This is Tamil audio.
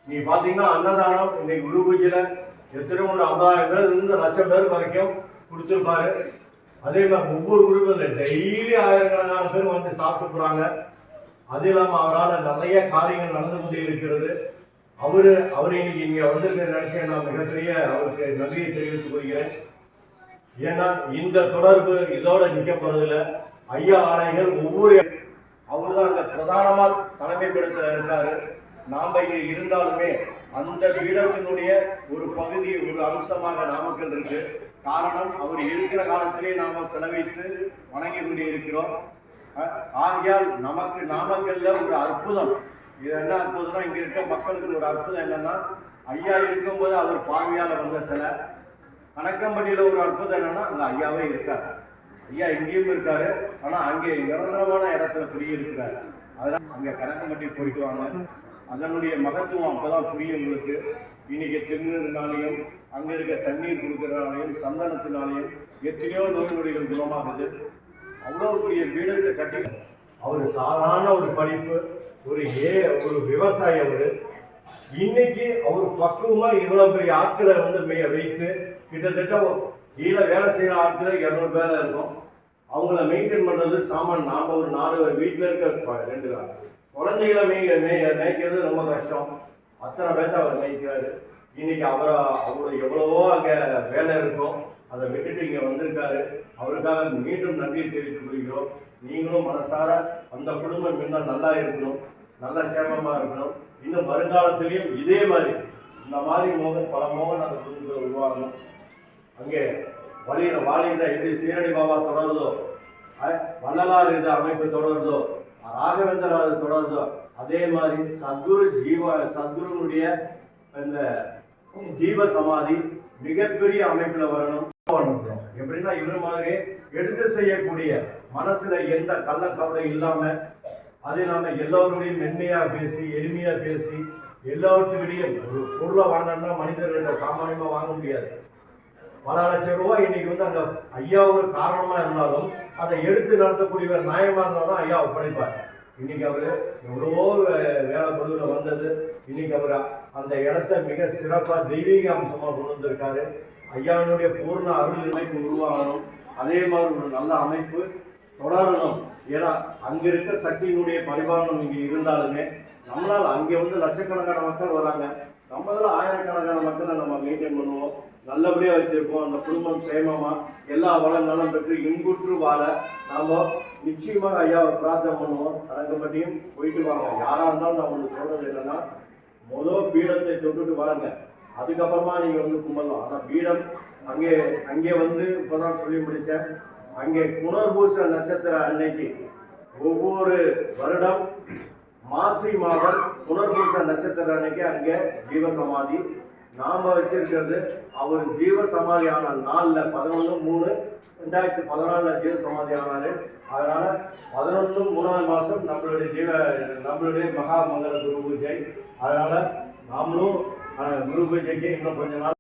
நீ பாத்தீங்கன்னா அன்னதானம் இன்னைக்கு குரு பூஜையில எத்தனையோ ஒரு 50,000 பேர் இருந்து லட்சம் பேர் வரைக்கும் கொடுத்துருப்பாரு. அதே மாதிரி ஒவ்வொரு குருவும் டெய்லி ஆயிரக்கணக்கான பேர் வந்து சாப்பிட்டு போறாங்க. அது இல்லாம அவரால் நிறைய காரியங்கள் நடந்து கொண்டே இருக்கிறது. அவரு இன்னைக்கு இங்க வந்து நினைச்சேன். நான் மிகப்பெரிய அவருக்கு நன்றியை தெரிவித்துக் கொள்கிறேன். ஏன்னா இந்த தொடர்பு இதோட நிக்க போறதில்ல. ஐயா ஆணைகள் ஒவ்வொரு அவருதான் அங்க பிரதானமா தலைமைப்பிடத்துல இருக்காரு. நாம இங்க இருந்தாலுமே அந்த பீடத்தினுடைய ஒரு பகுதி ஒரு அம்சமாக நாமக்கல் இருக்கு. காரணம் அவர் இருக்கிற காலத்திலே நாம செலவிட்டு வணங்கி கொண்டே இருக்கிறோம். ஆகையால் நமக்கு நாமக்கல்ல ஒரு அற்புதம். இது என்ன அற்புதம்னா, இங்க இருக்க மக்களுக்கு ஒரு அற்புதம் என்னன்னா, ஐயா இருக்கும்போது அவர் பார்வையால வந்த சிலை. கணக்கம்பட்டியில ஒரு அற்புதம் என்னன்னா, அங்க ஐயாவே இருக்காரு. ஐயா இங்கேயும் இருக்காரு, ஆனா அங்கே நிரந்தரமான இடத்துல குடியிருக்கிறாரு. அதனால அங்க கணக்கம்பட்டி போயிட்டு வாங்க, அதனுடைய மகத்துவம் அப்பதான் புரியும் உங்களுக்கு. இன்னைக்கு திருநீர்னாலையும் அங்க இருக்க தண்ணீர் கொடுக்கறதுனாலையும் சந்தனத்தினாலையும் எத்தனையோ நோய் நொடிகள் குணமாகுது. அவ்வளவு பெரிய பீடத்தை கட்டி அவரு சாதாரண ஒரு படிப்பு, ஒரு விவசாயி. அவரு இன்னைக்கு அவர் பக்குவமா இவ்வளவு பெரிய ஆட்களை வந்து வைத்து கிட்டத்தட்ட கீழே வேலை செய்யற ஆட்களை 200 பேரை இருக்கும். அவங்கள மெயின்டைன் பண்றது சாமான். நாம ஒரு 4 வீட்டுல இருக்க 2 குழந்தைகளை மேய்க்கிறது ரொம்ப கஷ்டம். அத்தனை பேர்த்த அவர் மேய்க்கிறாரு. இன்னைக்கு அவரோட எவ்வளவோ அங்க வேலை இருக்கும், அதை விட்டுட்டு இங்க வந்திருக்காரு. அவருக்காக மீண்டும் நன்றியை தெரிவித்துக் கொள்கிறோம். நீங்களும் மனசார அந்த குடும்பம் இன்னும் நல்லா இருக்கணும், நல்ல சேமமா இருக்கணும். இன்னும் வருங்காலத்திலையும் இதே மாதிரி இந்த மாதிரி பல மோகன் அந்த குடும்பத்தில் உருவாகணும். அங்கே வாலின்ற எப்படி சீரடி பாபா தொடருதோ, வள்ளலார் இந்த அமைப்பு தொடருதோ, ராகவேந்திரர் தொடருதோ, அதே மாதிரி சத்குருனுடைய இந்த ஜீவ சமாதி மிகப்பெரிய அமைப்புல வரணும். எப்படின்னா இவர் மாதிரி எடுத்து செய்யக்கூடிய மனசுல எந்த கள்ளக்கவலை இல்லாம, அது இல்லாம எல்லோருடையும் மென்மையா பேசி எளிமையா பேசி எல்லாத்துக்கிடையும் ஒரு பொருளை வாங்கினா மனிதர்கள்ட்ட சாமானியமா வாங்க முடியாது. பல லட்சம் ரூபாய் இன்னைக்கு வந்து அந்த ஐயாவுக்கு காரணமா இருந்தாலும் அதை எடுத்து நடத்தக்கூடியவர் நியாயமா இருந்தாலும் ஐயா ஒப்படைப்பார். இன்னைக்கு அவரு எவ்வளவோ வேலை பொருள்ல வந்தது. இன்னைக்கு அவர் அந்த இடத்த மிக சிறப்பா தெய்வீக அம்சமா கொண்டு வந்திருக்காரு. ஐயாவினுடைய பூர்ண அருள் அமைப்பு உருவாகணும். அதே மாதிரி ஒரு நல்ல அமைப்பு தொடரணும். ஏன்னா அங்க இருக்க சக்தியினுடைய பரிபாலனம் இங்க இருந்தாலுமே நம்மளால அங்கே வந்து லட்சக்கணக்கான மக்கள் வராங்க, நம்மளால ஆயிரக்கணக்கான மக்களை நம்ம மெயின்டைன் பண்ணுவோம், நல்லபடியா வச்சிருப்போம். அந்த குடும்பம் சேமமா எல்லா வளங்களும் பெற்று இன்புற்று வாழ நாம நிச்சயமாக ஐயாவை பிரார்த்தனை பண்ணுவோம். கணக்கம்பட்டியும் போயிட்டு வாங்க. யாரா இருந்தாலும் நான் உங்களுக்கு சொல்றது என்னன்னா, முதல் பீடத்தை தொட்டுட்டு வாங்க, அதுக்கப்புறமா நீங்க வந்து கும்பலாம். ஆனா பீடம் அங்கே வந்து இப்பதான் சொல்லி முடிச்சேன். அங்கே புனர்பூச நட்சத்திர அன்னைக்கு ஒவ்வொரு வருடம் மாசி மாதம் புனர்பூச நட்சத்திர அன்னைக்கு அங்கே ஜீவசமாதி நாம வச்சிருக்கிறது. அவர் ஜீவசமாதி ஆன நாள்ல 11/3/2014 ஜீவசமாதி ஆனாரு. அதனால 11 3ஆம் மாசம் நம்மளுடைய மகா மங்கள குரு பூஜை. அதனால நாமளும் குரு பூஜைக்கு இன்னும் கொஞ்ச நாள்